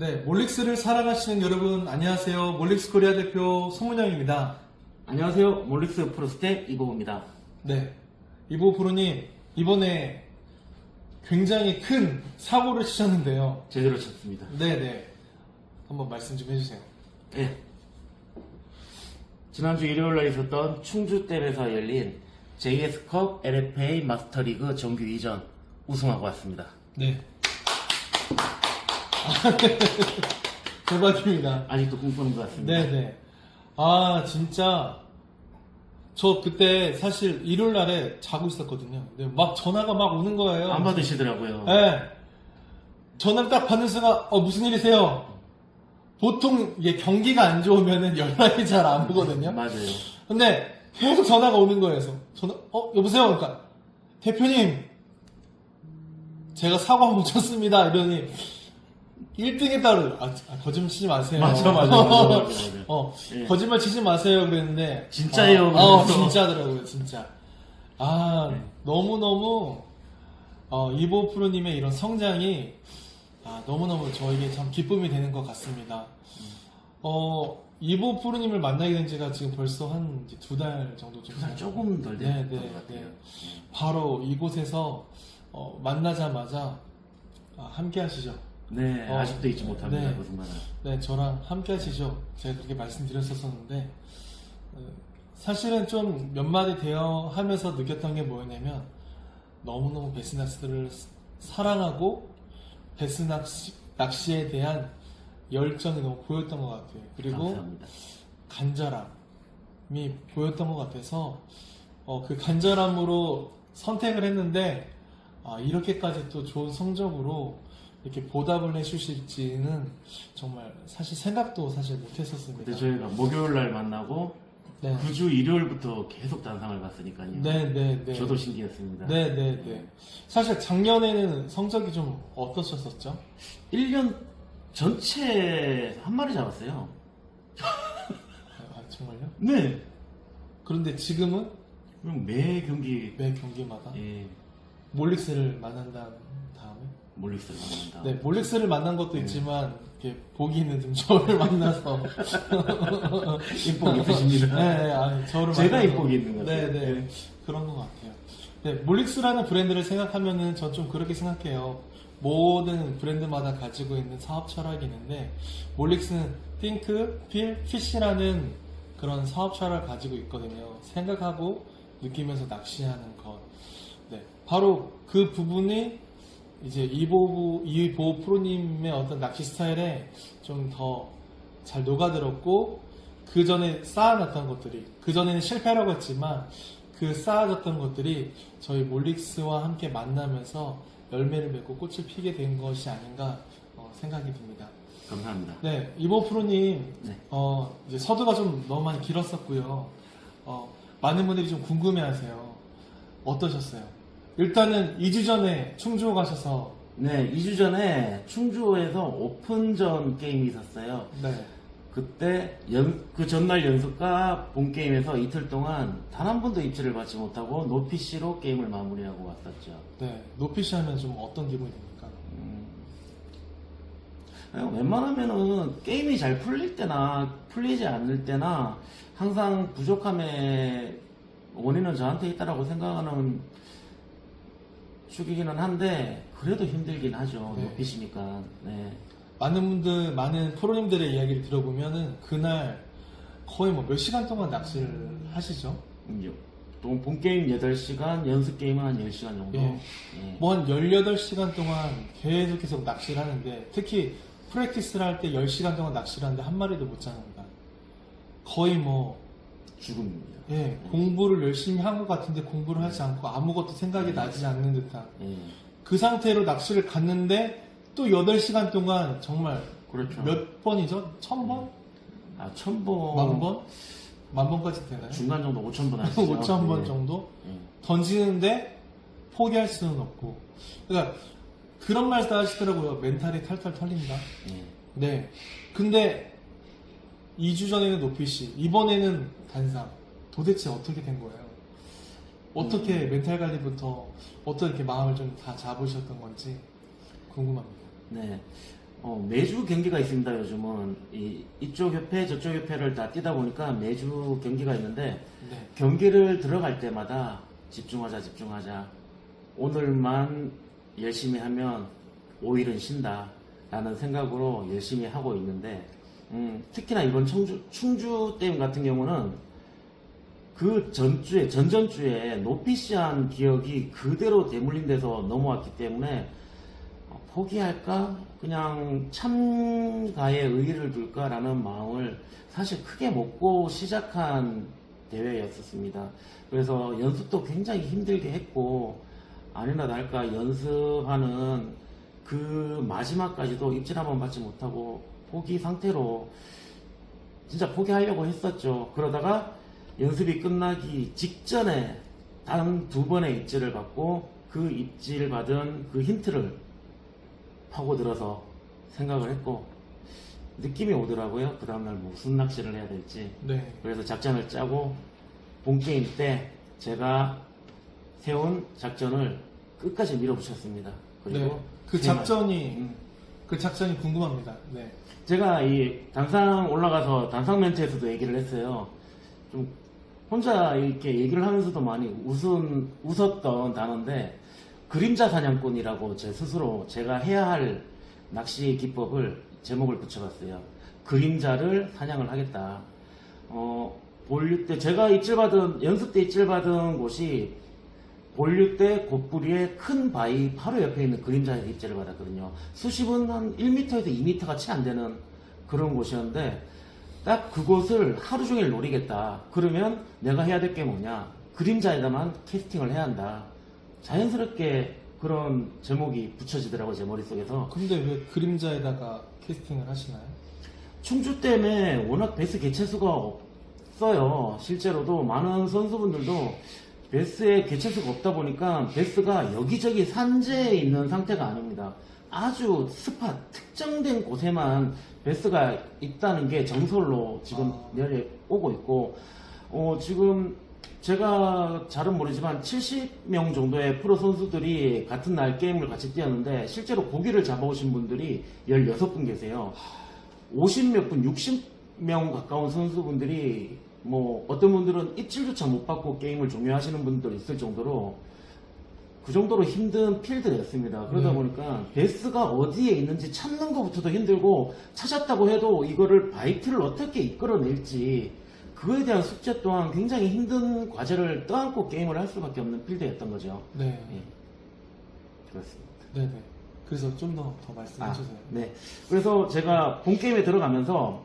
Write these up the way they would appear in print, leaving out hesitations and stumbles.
네, 몰릭스를 사랑하시는 여러분 안녕하세요. 몰릭스 코리아 대표 송문영입니다. 안녕하세요. 몰릭스 프로스텝 이보입니다. 네, 이보 프로님 이번에 굉장히 큰 사고를 치셨는데요. 제대로 쳤습니다. 네네, 한번 말씀 좀 해주세요. 네. 지난주 일요일날 있었던 충주댐에서 열린 JS컵 LFA 마스터리그 정규 2전 우승하고 왔습니다. 네. 대박입니다. 아직도 꿈꾸는 것 같습니다. 네네. 아, 진짜. 저 그때 사실 일요일 날에 자고 있었거든요. 근데 막 전화가 막 오는 거예요. 안 받으시더라고요. 네. 전화를 딱 받는 순간, 무슨 일이세요? 보통 이게 경기가 안 좋으면은 연락이 잘 안 오거든요. 맞아요. 근데 계속 전화가 오는 거예요. 그래서 전화, 여보세요? 그러니까, 대표님, 제가 사고 한번 쳤습니다. 이러니, 1등에 따로, 거짓말 치지 마세요. 맞아. 예. 거짓말 치지 마세요. 그랬는데. 진짜예요. 진짜더라고요, 진짜. 너무너무, 이보 프로님의 이런 성장이, 너무너무 저에게 참 기쁨이 되는 것 같습니다. 이보 프로님을 만나게 된 지가 지금 벌써 한 2달 정도 좀. 2달 조금 덜 됐던 것 같아요. 바로 이곳에서, 만나자마자, 함께 하시죠. 네, 아직도 잊지 못합니다. 네. 무슨 말을. 네, 저랑 함께 하시죠. 제가 그렇게 말씀드렸었는데, 사실은 좀 몇 마디 대화하면서 느꼈던 게 뭐였냐면, 너무너무 베스낚시를 사랑하고, 낚시에 대한 열정이 너무 보였던 것 같아요. 그리고 감사합니다. 간절함이 보였던 것 같아서, 그 간절함으로 선택을 했는데, 이렇게까지 또 좋은 성적으로 이렇게 보답을 해주실지는 정말 사실 생각도 사실 못했었습니다. 근데 저희가 목요일날 만나고 네. 9주 일요일부터 계속 단상을 봤으니까요. 네. 저도 신기했습니다. 네. 사실 작년에는 성적이 좀 어떠셨었죠? 1년 전체 한 마리 잡았어요. 정말요? 네. 그런데 지금은 그럼 매 경기 매 경기마다 예, 몰릭스를 만난 다음에 몰릭스를 만난다. 네, 몰릭스를 만난 것도 있지만 이렇게 복이 있는 좀 저를 만나서 인복 있으십니다. 네, 저를 제가 만나서 인복이 있는 것 같아요. 네, 그런 것 같아요. 네, 몰릭스라는 브랜드를 생각하면은 전 좀 그렇게 생각해요. 모든 브랜드마다 가지고 있는 사업 철학이 있는데 몰릭스는 Think, Feel, Fish라는 그런 사업 철학을 가지고 있거든요. 생각하고 느끼면서 낚시하는 것. 네, 바로 그 부분이 이제 이보 프로님의 어떤 낚시 스타일에 좀 더 잘 녹아들었고, 그 전에 쌓아놨던 것들이, 그 전에는 실패라고 했지만, 그 쌓아졌던 것들이 저희 몰릭스와 함께 만나면서 열매를 맺고 꽃을 피게 된 것이 아닌가 생각이 듭니다. 감사합니다. 네, 이보 프로님, 네. 이제 서두가 좀 너무 많이 길었었고요. 많은 분들이 좀 궁금해 하세요. 어떠셨어요? 일단은 2주 전에 충주 가셔서 네, 2주 전에 충주에서 오픈전 게임이 있었어요. 네. 그때 그 전날 연습과 본 게임에서 이틀 동안 단 한 번도 입질을 받지 못하고 노피시로 게임을 마무리하고 왔었죠. 네, 노피시 하면 좀 어떤 기분이 듭니까? 웬만하면은 게임이 잘 풀릴 때나 풀리지 않을 때나 항상 부족함의 원인은 저한테 있다라고 생각하는 축이기는 한데 그래도 힘들긴 하죠. 네. 노피시니까. 네. 많은 프로님들의 이야기를 들어보면은 그날 거의 뭐 몇 시간 동안 낚시를 하시죠? 본 게임 8시간, 연습 게임은 한 10시간 정도. 예. 예. 뭐 한 18시간 동안 계속 낚시를 하는데, 특히 프랙티스를 할 때 10시간 동안 낚시를 하는데 한 마리도 못 잡는다. 거의 뭐 죽음입니다. 공부를 열심히 한 것 같은데 공부를 하지 않고 아무것도 생각이 나지 않는 듯한 예. 그 상태로 낚시를 갔는데 또 8시간 동안 정말 그렇죠. 몇 번이죠? 1000번? 1000번. 만번? 만번까지 되나요? 중간 정도 5000번 하시죠. 5000번 예. 정도? 예. 던지는데 포기할 수는 없고. 그러니까 그런 말도 하시더라고요. 멘탈이 탈탈 털린다. 예. 네. 근데 2주 전에는 노피시, 이번에는 단상. 도대체 어떻게 된 거예요? 어떻게 멘탈 관리부터 어떻게 이렇게 마음을 좀 다 잡으셨던 건지 궁금합니다. 네. 매주 경기가 있습니다. 요즘은 이쪽 협회 저쪽 협회를 다 뛰다 보니까 매주 경기가 있는데 네. 경기를 들어갈 때마다 집중하자. 오늘만 열심히 하면 5일은 쉰다 라는 생각으로 열심히 하고 있는데 특히나 이번 충주 게임 같은 경우는 그 전전주에 노피시한 기억이 그대로 대물림 돼서 넘어왔기 때문에 포기할까? 그냥 참가에 의의를 둘까라는 마음을 사실 크게 먹고 시작한 대회였었습니다. 그래서 연습도 굉장히 힘들게 했고 아니나 다를까 연습하는 그 마지막까지도 입질 한번 받지 못하고 포기 상태로 진짜 포기하려고 했었죠. 그러다가 연습이 끝나기 직전에 단 2번의 입질을 받고 그 입질 받은 그 힌트를 파고들어서 생각을 했고 느낌이 오더라고요. 그 다음날 무슨 낚시를 해야 될지. 네. 그래서 작전을 짜고 본게임 때 제가 세운 작전을 끝까지 밀어붙였습니다. 그리고 네. 그 작전이 궁금합니다. 네. 제가 이 단상 올라가서 단상 멘트에서도 얘기를 했어요. 좀 혼자 이렇게 얘기를 하면서도 많이 웃었던 단어인데 그림자 사냥꾼이라고 제 스스로 제가 해야 할 낚시 기법을 제목을 붙여봤어요. 그림자를 사냥을 하겠다. 본류 때 제가 연습 때 입질받은 곳이 본류 때 곧부리의 큰 바위 바로 옆에 있는 그림자에 입질을 받았거든요. 수심은 한 1m에서 2m가 채 안 되는 그런 곳이었는데 딱 그곳을 하루 종일 노리겠다. 그러면 내가 해야 될 게 뭐냐? 그림자에다만 캐스팅을 해야 한다. 자연스럽게 그런 제목이 붙여지더라고요, 제 머릿속에서. 근데 왜 그림자에다가 캐스팅을 하시나요? 충주 때문에 워낙 베스 개체수가 없어요. 실제로도 많은 선수분들도 베스의 개체수가 없다 보니까 베스가 여기저기 산재에 있는 상태가 아닙니다. 아주 스팟, 특정된 곳에만 베스가 있다는 게 정설로 지금 내려오고 있고, 지금 제가 잘은 모르지만 70명 정도의 프로 선수들이 같은 날 게임을 같이 뛰었는데 실제로 고기를 잡아오신 분들이 16분 계세요. 50몇 분, 60명 가까운 선수분들이 뭐 어떤 분들은 입질조차 못 받고 게임을 종료하시는 분들도 있을 정도로 그 정도로 힘든 필드였습니다. 그러다 보니까 베스가 어디에 있는지 찾는 것부터도 힘들고 찾았다고 해도 이거를 바이트를 어떻게 이끌어낼지 그거에 대한 숙제 또한 굉장히 힘든 과제를 떠안고 게임을 할 수밖에 없는 필드였던 거죠. 네. 예. 그렇습니다. 네네. 그래서 좀 더 말씀해 주세요. 네. 그래서 제가 본게임에 들어가면서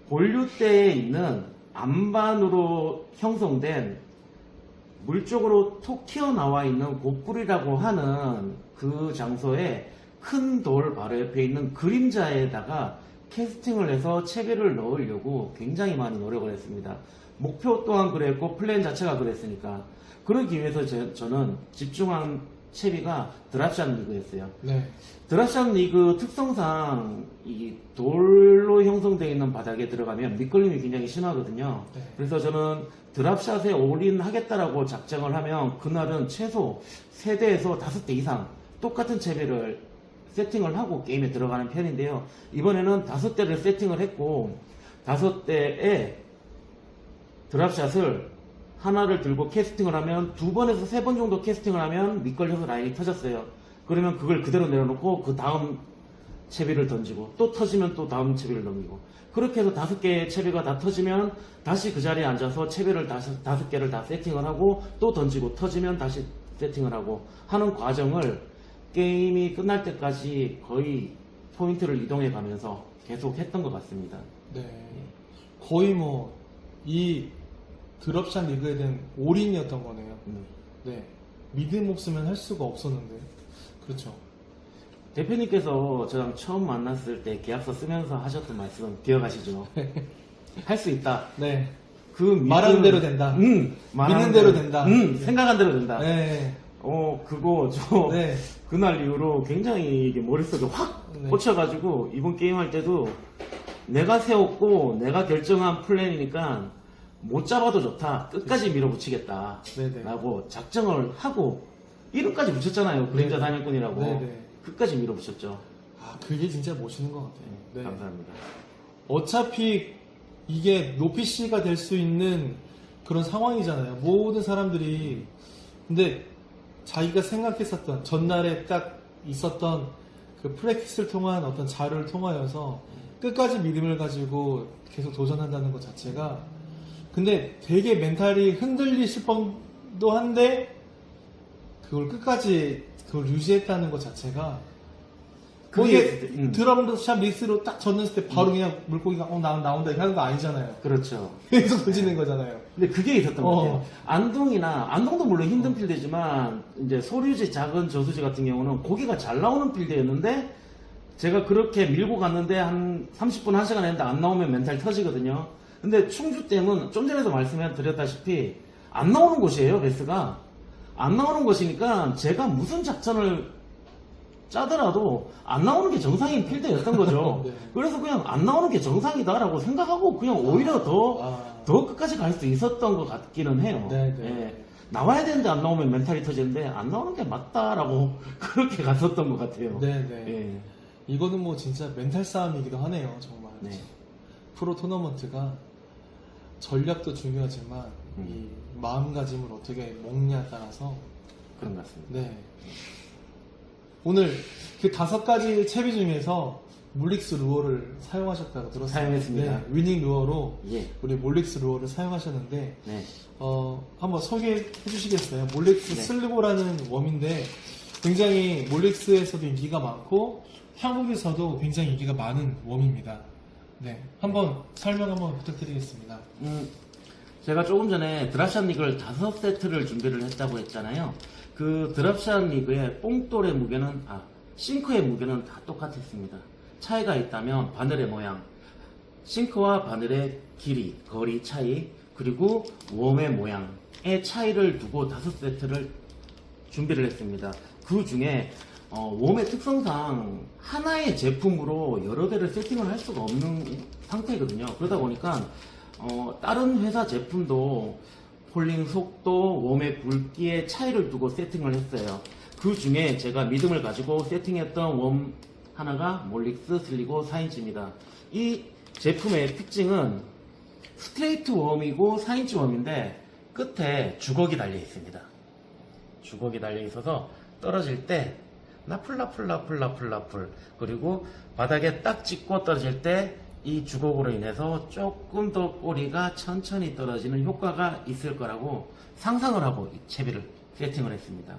본류 때에 있는 안반으로 형성된 물 쪽으로 톡 튀어나와 있는 곧불이라고 하는 그 장소에 큰 돌 바로 옆에 있는 그림자에다가 캐스팅을 해서 채비를 넣으려고 굉장히 많이 노력을 했습니다. 목표 또한 그랬고 플랜 자체가 그랬으니까 그러기 위해서 저는 집중한 채비가 드랍샷 리그였어요. 네. 드랍샷 리그 특성상 이 돌로 형성되어 있는 바닥에 들어가면 미끌림이 굉장히 심하거든요. 네. 그래서 저는 드랍샷에 올인하겠다라고 작정을 하면 그날은 최소 3대에서 5대 이상 똑같은 채비를 세팅을 하고 게임에 들어가는 편인데요. 이번에는 5대를 세팅을 했고 5대에 드랍샷을 하나를 들고 캐스팅을 하면 2번에서 3번 정도 캐스팅을 하면 미끌려서 라인이 터졌어요. 그러면 그걸 그대로 내려놓고 그 다음 채비를 던지고 또 터지면 또 다음 채비를 넘기고 그렇게 해서 5개의 채비가 다 터지면 다시 그 자리에 앉아서 채비를 5개를 다 세팅을 하고 또 던지고 터지면 다시 세팅을 하고 하는 과정을 게임이 끝날 때까지 거의 포인트를 이동해 가면서 계속 했던 것 같습니다. 네. 거의 뭐 이 드롭샷 리그에 대한 올인이었던 거네요. 네. 믿음 없으면 할 수가 없었는데. 그렇죠. 대표님께서 저랑 처음 만났을 때 계약서 쓰면서 하셨던 말씀 기억하시죠? 할 수 있다. 네. 그 믿음, 말하는 대로 된다. 믿는 대로 된다. 생각한 대로 된다. 네. 그거 저 네. 그날 이후로 굉장히 이게 머릿속에 확 네. 꽂혀가지고 이번 게임 할 때도 내가 세웠고 내가 결정한 플랜이니까 못 잡아도 좋다. 끝까지 밀어붙이겠다. 네네. 라고 작정을 하고 이름까지 붙였잖아요. 그림자 네네. 사냥꾼이라고. 네네. 끝까지 밀어붙였죠. 그게 진짜 멋있는 것 같아요. 네. 감사합니다. 어차피 이게 높이 C가 될 수 있는 그런 상황이잖아요. 모든 사람들이. 근데 자기가 생각했었던 전날에 딱 있었던 그 프랙티스를 통한 어떤 자료를 통하여서 끝까지 믿음을 가지고 계속 도전한다는 것 자체가, 근데 되게 멘탈이 흔들리실 뻔도 한데 그걸 끝까지 그걸 유지했다는 것 자체가, 그게 드럼샷 믹스로 딱 젖는 때 바로 그냥 물고기가 나온다 이렇게 하는 거 아니잖아요. 그렇죠. 계속 던지는 거잖아요. 근데 그게 있었던 것 같아요. 안동도 물론 힘든 필드지만 이제 소류지 작은 저수지 같은 경우는 고기가 잘 나오는 필드였는데, 제가 그렇게 밀고 갔는데 한 30분 1시간 했는데 안 나오면 멘탈 터지거든요. 근데 충주댐은 좀 전에도 말씀드렸다시피 안 나오는 곳이에요. 베스가 안 나오는 곳이니까 제가 무슨 작전을 짜더라도 안 나오는 게 정상인 필드였던 거죠. 네. 그래서 그냥 안 나오는 게 정상이다라고 생각하고 그냥 오히려 더 끝까지 갈 수 있었던 것 같기는 해요. 네. 예. 나와야 되는데 안 나오면 멘탈이 터지는데 안 나오는 게 맞다라고 그렇게 갔었던 것 같아요. 네네. 예. 이거는 뭐 진짜 멘탈 싸움이기도 하네요, 정말. 네. 프로 토너먼트가 전략도 중요하지만 이 마음가짐을 어떻게 먹냐에 따라서. 그런 것 같습니다. 네. 오늘 그 5가지 채비 중에서 몰릭스 루어를 사용하셨다고 들었어요. 사용했습니다. 네, 위닝 루어로 예. 우리 몰릭스 루어를 사용하셨는데, 네. 한번 소개해 주시겠어요? 몰릭스 네. 슬리고라는 웜인데 굉장히 몰릭스에서도 인기가 많고 한국에서도 굉장히 인기가 많은 웜입니다. 네, 한번 설명 한번 부탁드리겠습니다. 제가 조금 전에 드랍샷 리그를 5세트를 준비를 했다고 했잖아요. 그 드랍샷 리그의 뽕돌의 무게는, 싱크의 무게는 다 똑같았습니다. 차이가 있다면 바늘의 모양, 싱크와 바늘의 길이, 거리 차이, 그리고 웜의 모양의 차이를 두고 5세트를 준비를 했습니다. 그 중에 웜의 특성상 하나의 제품으로 여러 대를 세팅을 할 수가 없는 상태거든요. 그러다 보니까 다른 회사 제품도 폴링 속도, 웜의 굵기의 차이를 두고 세팅을 했어요. 그 중에 제가 믿음을 가지고 세팅했던 웜 하나가 몰릭스 슬리고 4인치입니다. 이 제품의 특징은 스트레이트 웜이고 4인치 웜인데 끝에 주걱이 달려 있습니다. 주걱이 달려 있어서 떨어질 때 나풀, 그리고 바닥에 딱 찍고 떨어질 때 이 주걱으로 인해서 조금 더 꼬리가 천천히 떨어지는 효과가 있을 거라고 상상을 하고 이 채비를 세팅을 했습니다.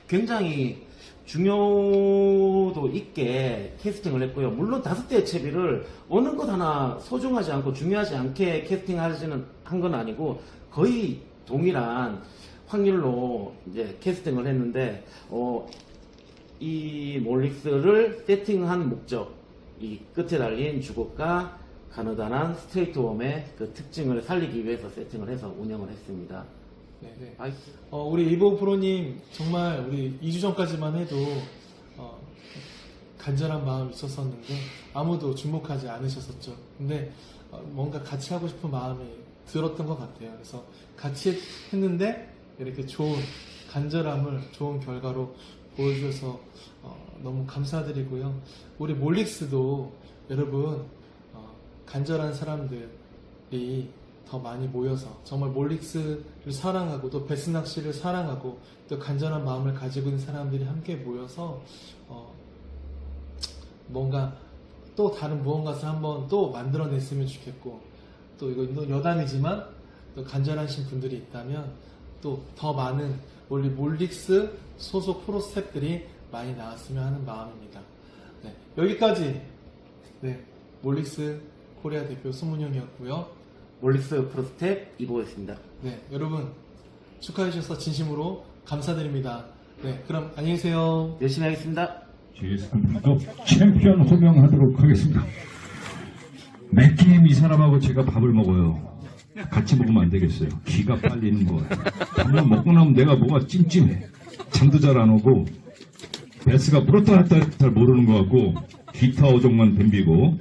굉장히 중요도 있게 캐스팅을 했고요. 물론 5대의 채비를 어느 것 하나 소중하지 않고 중요하지 않게 캐스팅하지는 한 건 아니고 거의 동일한 확률로 이제 캐스팅을 했는데, 이 몰릭스를 세팅한 목적, 이 끝에 달린 주걱과 가느다란 스트레이트 웜의 그 특징을 살리기 위해서 세팅을 해서 운영을 했습니다. 네. 우리 이보 프로님 정말 우리 2주 전까지만 해도 간절한 마음이 있었었는데 아무도 주목하지 않으셨었죠. 근데 뭔가 같이 하고 싶은 마음이 들었던 것 같아요. 그래서 같이 했는데 이렇게 좋은 간절함을 좋은 결과로 보여주셔서 너무 감사드리고요. 우리 몰릭스도 여러분 간절한 사람들이 더 많이 모여서 정말 몰릭스를 사랑하고 또 베스 낚시를 사랑하고 또 간절한 마음을 가지고 있는 사람들이 함께 모여서 뭔가 또 다른 무언가를 한번 또 만들어냈으면 좋겠고, 또 이거 여담이지만 또 간절하신 분들이 있다면 또 더 많은 우리 몰릭스 소속 프로 스태프들이 많이 나왔으면 하는 마음입니다. 네, 여기까지 몰릭스 코리아 대표 손문영이었고요. 몰릭스 프로 스텝 이보였습니다. 네, 여러분 축하해 주셔서 진심으로 감사드립니다. 네, 그럼 안녕히 계세요. 열심히 하겠습니다. 제3파도 챔피언 호명하도록 하겠습니다. 몇 게임 이 사람하고 제가 밥을 먹어요. 같이 먹으면 안 되겠어요. 기가 빨리는 거 같아요. 밥을 먹고 나면 내가 뭐가 찜찜해. 잠도 잘 안 오고 베스가 물었다 놨다 잘 모르는 것 같고 기타 어종만 덤비고.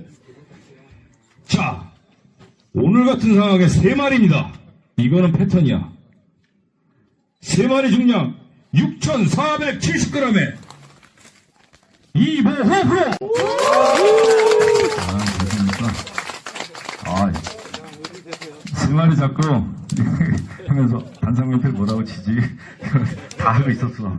자, 오늘 같은 상황에 3마리입니다. 이거는 패턴이야. 3마리 중량 6,470g에 이보호 프로! 됐습니까? 세 마리 잡고 하면서 반상명필 뭐라고 치지? 다 알고 있었어.